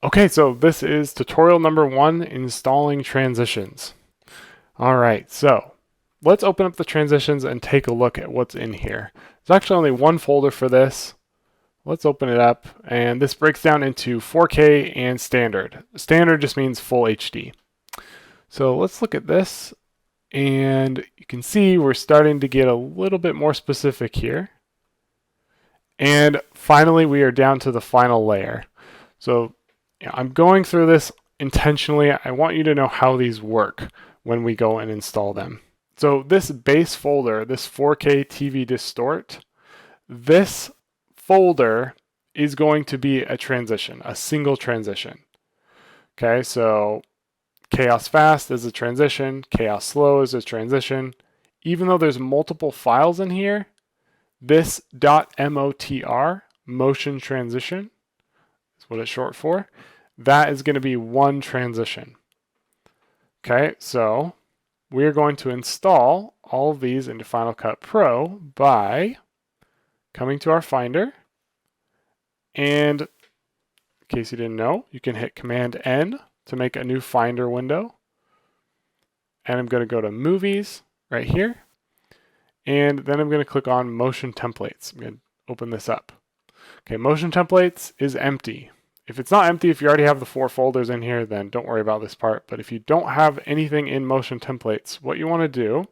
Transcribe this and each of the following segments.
Okay, so this is tutorial number 1, installing transitions. All right, so let's open up the transitions and take a look at what's in here. There's actually only one folder for this. Let's open it up, and this breaks down into 4K and standard. Standard just means full HD. So let's look at this, and you can see we're starting to get a little bit more specific here. And finally, we are down to the final layer. So I'm going through this intentionally. I want you to know how these work when we go and install them. So this base folder, this 4K TV Distort, this folder is going to be a transition, a single transition. Okay, so Chaos Fast is a transition, Chaos Slow is a transition. Even though there's multiple files in here, this .motr, motion transition, is what it's short for. That is going to be one transition. Okay, so we're going to install all of these into Final Cut Pro by coming to our Finder. And in case you didn't know, you can hit Command N to make a new Finder window. And I'm going to go to Movies right here. And then I'm going to click on Motion Templates. I'm going to open this up. Okay, Motion Templates is empty. If it's not empty, if you already have the 4 folders in here, then don't worry about this part. But if you don't have anything in Motion Templates, what you want to do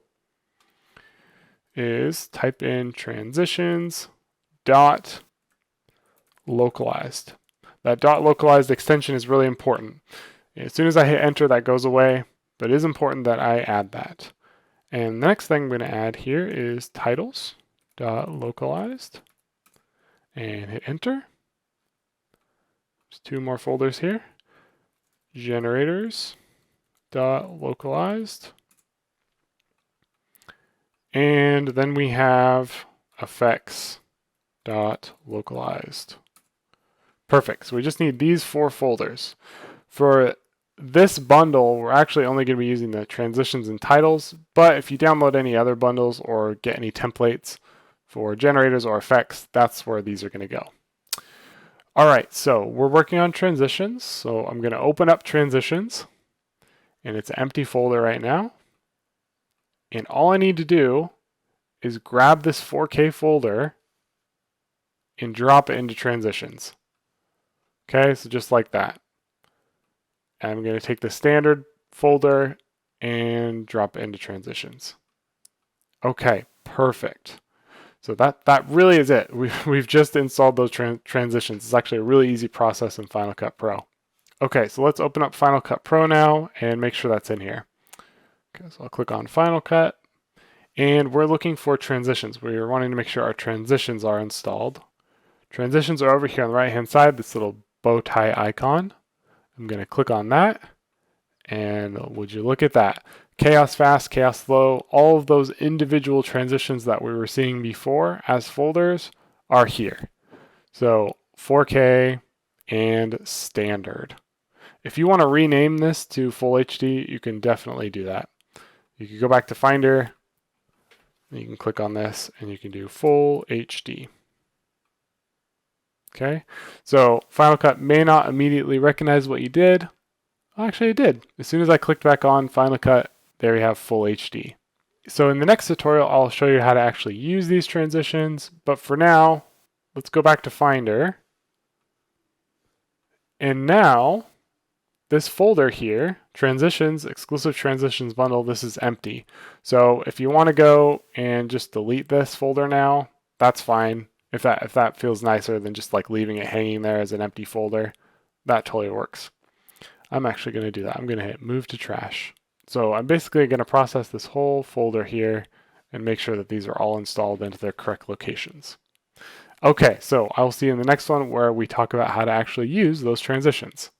is type in transitions dot localized. That dot localized extension is really important. As soon as I hit enter, that goes away, but it is important that I add that. And the next thing I'm going to add here is titles dot localized and hit enter. There's 2 more folders here. Generators dot localized. And then we have effects dot localized. Perfect. So we just need these 4 folders. For this bundle, we're actually only going to be using the transitions and titles, but if you download any other bundles or get any templates for generators or effects, that's where these are going to go. All right, so we're working on transitions. So I'm going to open up transitions, and it's an empty folder right now. And all I need to do is grab this 4K folder and drop it into transitions. Okay, so just like that. I'm going to take the standard folder and drop it into transitions. Okay, perfect. So that really is it. We've just installed those transitions. It's actually a really easy process in Final Cut Pro. Okay, so let's open up Final Cut Pro now and make sure that's in here. Okay, so I'll click on Final Cut, and we're looking for transitions. We're wanting to make sure our transitions are installed. Transitions are over here on the right-hand side, this little bow tie icon. I'm going to click on that, and would you look at that? Chaos Fast, Chaos Slow, all of those individual transitions that we were seeing before as folders are here. So 4K and standard. If you want to rename this to Full HD, you can definitely do that. You can go back to Finder, you can click on this, and you can do Full HD. Okay, so Final Cut may not immediately recognize what you did. Actually, it did. As soon as I clicked back on Final Cut, there we have Full HD. So in the next tutorial, I'll show you how to actually use these transitions. But for now, let's go back to Finder. And now, this folder here, Transitions, Exclusive Transitions Bundle, this is empty. So if you want to go and just delete this folder now, that's fine. If that feels nicer than just like leaving it hanging there as an empty folder, that totally works. I'm actually going to do that. I'm going to hit Move to Trash. So I'm basically going to process this whole folder here and make sure that these are all installed into their correct locations. Okay, so I will see you in the next one where we talk about how to actually use those transitions.